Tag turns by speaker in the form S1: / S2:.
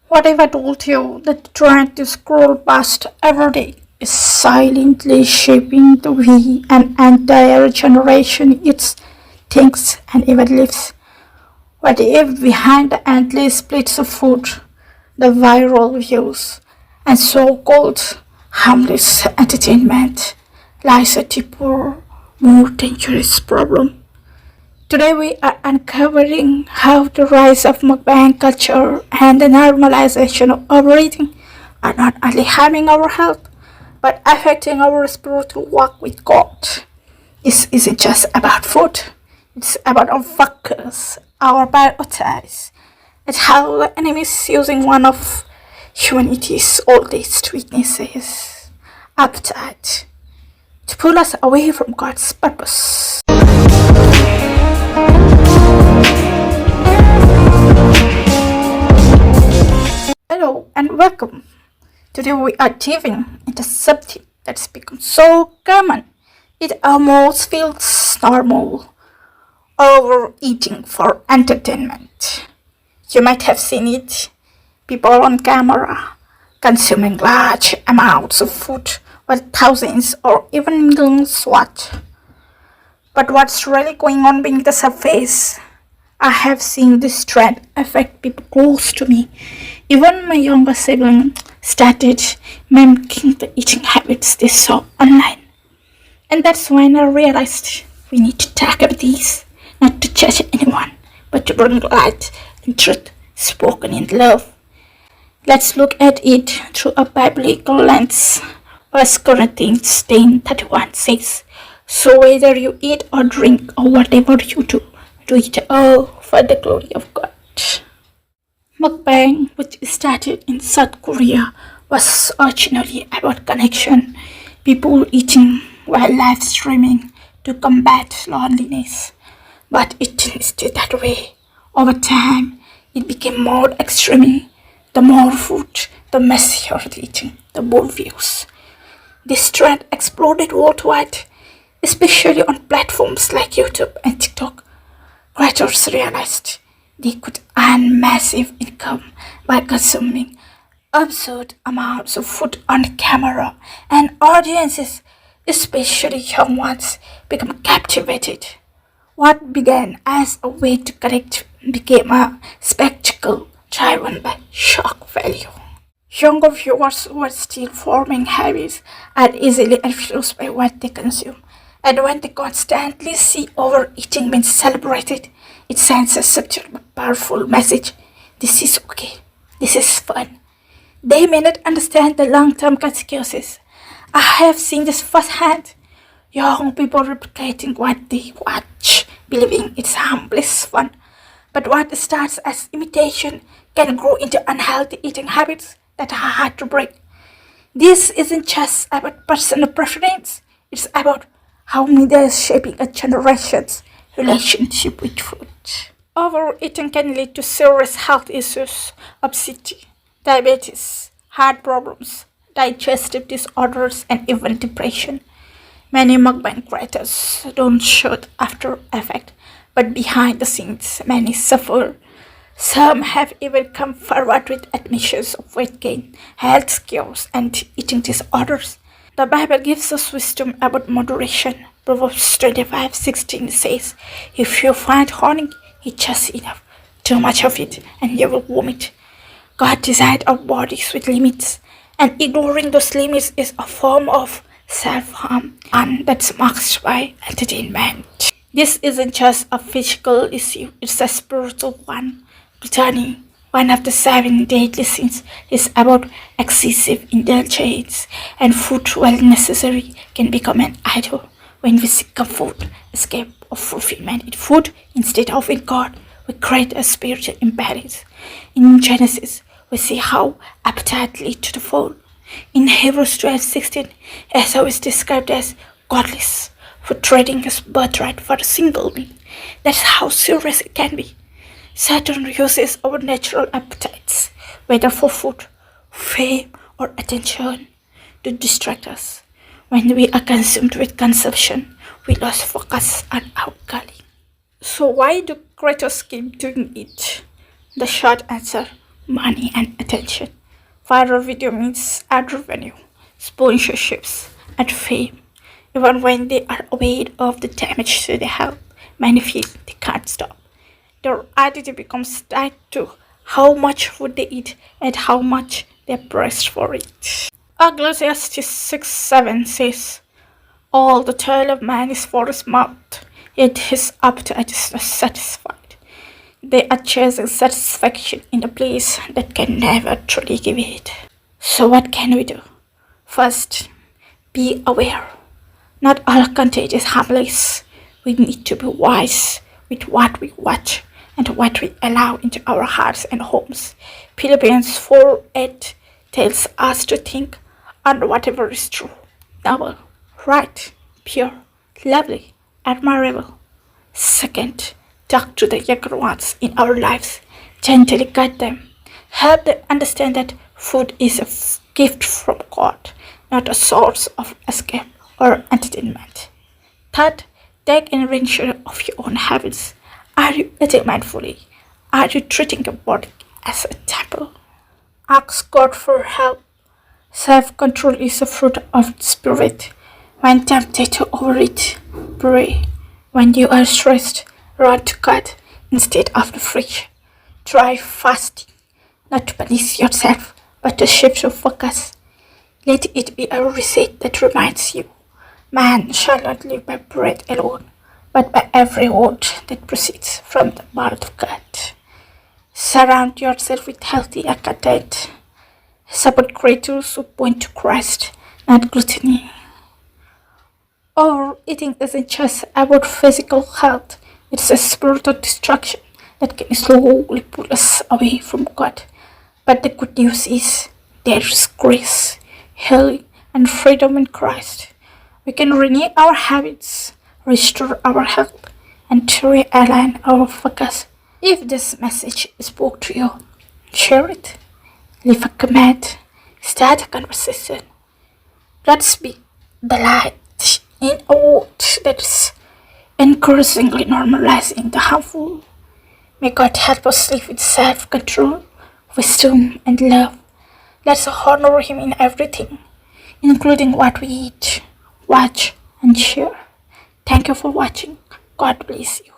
S1: What if I told you that the trend to scroll past every day is silently shaping the way an entire generation eats, thinks, and even lives? What if behind the endless plates of food, the viral views, and so-called harmless entertainment lies a deeper, more dangerous problem? Today we are uncovering how the rise of mukbang culture and the normalization of overeating are not only harming our health but affecting our spiritual walk with God. This isn't just about food, it's about our focus, our priorities. It's how the enemy is using one of humanity's oldest weaknesses, appetite, to pull us away from God's purpose. Hello and welcome. Today we are diving into something that's become so common it almost feels normal. Overeating for entertainment. You might have seen it. People on camera consuming large amounts of food while thousands or even millions watch. But what's really going on beneath the surface? I have seen this trend affect people close to me. Even my younger sibling started mimicking the eating habits they saw online. And that's when I realized we need to talk about these, not to judge anyone, but to bring light and truth spoken in love. Let's look at it through a biblical lens. 1 Corinthians 10:31 says, "So whether you eat or drink or whatever you do it all for the glory of God." Mukbang, which started in South Korea, was originally about connection, people eating while live streaming to combat loneliness. But it didn't stay that way. Over time, it became more extreme. The more food, the messier the eating, the more views. This trend exploded worldwide, especially on platforms like YouTube and TikTok. Creators realized they could earn massive income by consuming absurd amounts of food on camera, and audiences, especially young ones, became captivated. What began as a way to connect became a spectacle driven by shock value. Younger viewers were still forming habits and easily influenced by what they consume. And when they constantly see overeating being celebrated, it sends a subtle but powerful message. This is okay. This is fun. They may not understand the long-term consequences. I have seen this firsthand. Young people replicating what they watch, believing it's harmless fun. But what starts as imitation can grow into unhealthy eating habits that are hard to break. This isn't just about personal preference. It's about how media is shaping a generation's relationship with food. Overeating can lead to serious health issues, obesity, diabetes, heart problems, digestive disorders, and even depression. Many mukbang creators don't show the after effect, but behind the scenes, many suffer. Some have even come forward with admissions of weight gain, health scares, and eating disorders. The Bible gives us wisdom about moderation. Proverbs 25:16 says, "If you find honey, eat just enough. Too much of it, and you will vomit." God designed our bodies with limits, and ignoring those limits is a form of self-harm, and that's marked by entertainment. This isn't just a physical issue, it's a spiritual one. Gluttony, one of the 7 deadly sins, is about excessive indulgence, and food, while necessary, can become an idol. When we seek comfort, escape, or fulfillment in food instead of in God, we create a spiritual imbalance. In Genesis, we see how appetite leads to the fall. In Hebrews 12:16, Esau is described as godless for trading his birthright for a single meal. That's how serious it can be. Satan uses our natural appetites, whether for food, fame, or attention, to distract us. When we are consumed with consumption, we lose focus on our calling. So why do creators keep doing it? The short answer: money, and attention. Viral video means ad revenue, sponsorships, and fame. Even when they are aware of the damage to their health, many feel they can't stop. Their identity becomes tied to how much food they eat and how much they're pressed for it. Ecclesiastes 6:7 says, all the toil of man is for his mouth, yet his appetite is not satisfied. They are chasing satisfaction in a place that can never truly give it. So what can we do? First, be aware. Not all content is harmless. We need to be wise with what we watch and what we allow into our hearts and homes. Philippians 4:8 tells us to think on whatever is true, noble, right, pure, lovely, admirable. Second, talk to the younger ones in our lives. Gently guide them. Help them understand that food is a gift from God, not a source of escape or entertainment. Third, take inventory of your own habits. Are you eating mindfully? Are you treating your body as a temple? Ask God for help. Self-control is a fruit of the Spirit. When tempted to overeat, pray. When you are stressed, run to God instead of the fridge. Try fasting, not to punish yourself, but to shift your focus. Let it be a reset that reminds you, man shall not live by bread alone, but by every word that proceeds from the mouth of God. Surround yourself with healthy and content. Support creators who point to Christ, not gluttony. Overeating isn't just about physical health, it's a spiritual destruction that can slowly pull us away from God. But the good news is there is grace, healing, and freedom in Christ. We can renew our habits, restore our health, and realign our focus. If this message spoke to you, share it. Leave a comment, start a conversation. Let's be the light in a world that is increasingly normalizing the harmful. May God help us live with self-control, wisdom, and love. Let's honor Him in everything, including what we eat, watch, and share. Thank you for watching. God bless you.